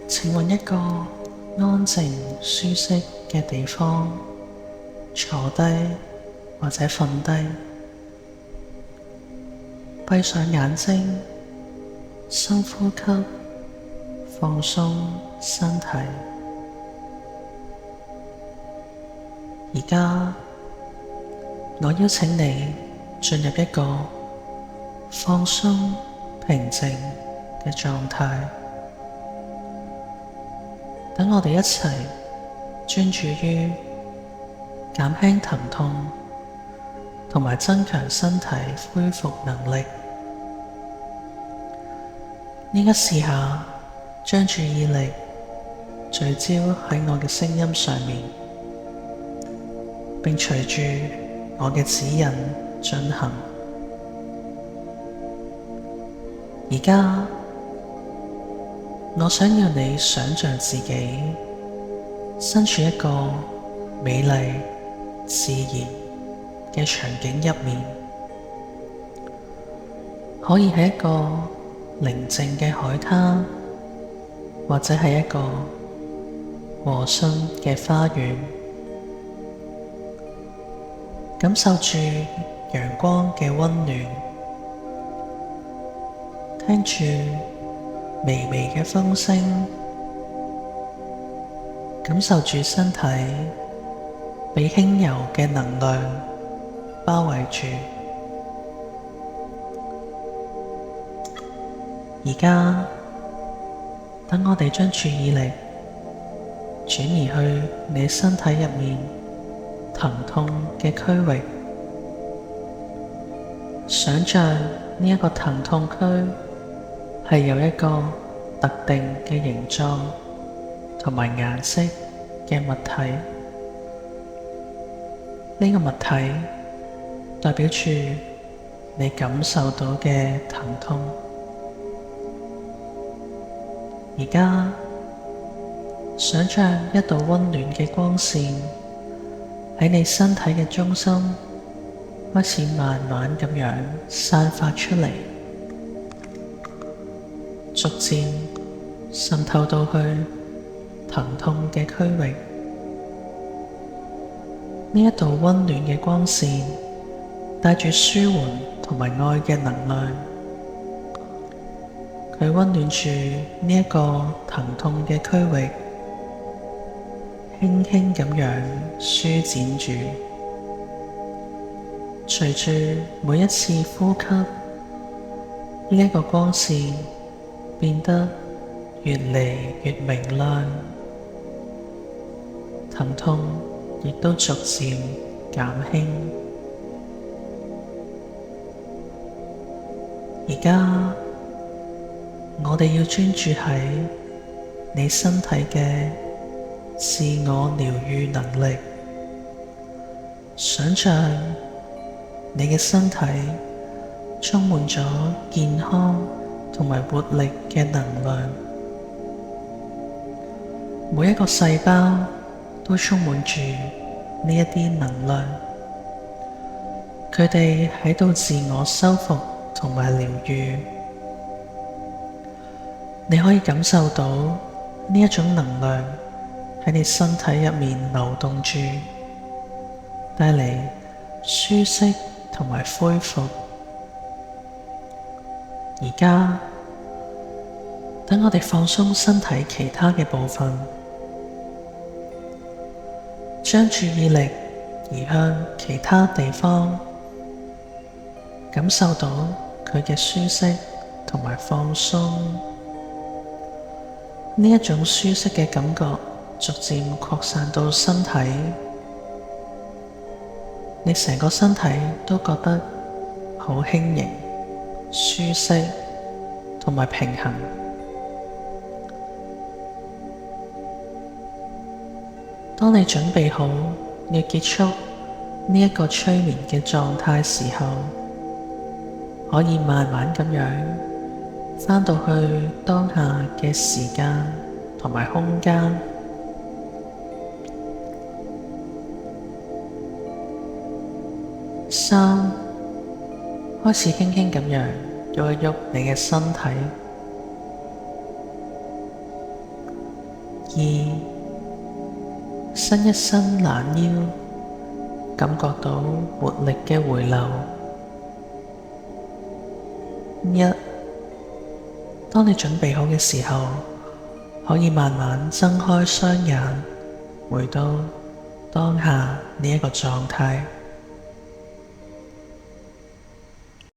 請揾一個安靜舒適嘅地方坐低或者瞓低，閉上眼睛，深呼吸，放鬆身體。而家我邀請你進入一個放鬆平靜嘅狀態。等我哋一齊專注於減輕疼痛同埋增強身體恢復能力。呢個時下將注意力聚焦喺我嘅聲音上面，並隨住我嘅指引進行。而家我想要你想象自己身處一個美麗自然嘅場景入面，可以係一個寧靜嘅海灘，或者係一個和煦嘅花園，感受住陽光嘅溫暖，聽住微微嘅風聲，感受住身體被輕柔嘅能量包圍住。而家，等我哋將注意力轉移去你身體入面疼痛嘅區域，想像呢一個疼痛區係有一個特定嘅形狀同埋顏色嘅物體。呢個物體代表住你感受到嘅疼痛。而家想像一道溫暖嘅光線喺你身體嘅中心開始慢慢咁樣散發出嚟，逐漸滲透到去疼痛嘅區域。呢一道溫暖嘅光線帶住舒緩同埋愛嘅能量，佢溫暖住呢一個疼痛嘅區域，輕輕咁樣舒展住。隨住每一次呼吸，呢一個光線變得越嚟越明亮，疼痛亦都逐漸減輕。而家我哋要專注喺你身體嘅自我療癒能力，想像你嘅身體充滿咗健康同埋活力嘅能量，每一個細胞都充滿住呢一啲能量，佢哋喺度自我修復同埋療癒。你可以感受到呢一種能量喺你身體入面流動住，帶嚟舒適同埋恢復。而家，等我哋放鬆身體其他嘅部分，將注意力移向其他地方，感受到佢嘅舒適同埋放鬆。呢一種舒適嘅感覺逐漸擴散到身體，你成個身體都覺得好輕盈、舒適同埋平衡。當你準備好要結束呢一個催眠嘅狀態時候，可以慢慢咁樣返到去當下嘅時間同埋空間，開始輕輕咁樣喐一喐你嘅身體， 2，伸一伸懶腰，感覺到活力嘅回流。1，當你準備好嘅時候，可以慢慢睜開雙眼，回到當下呢一個狀態。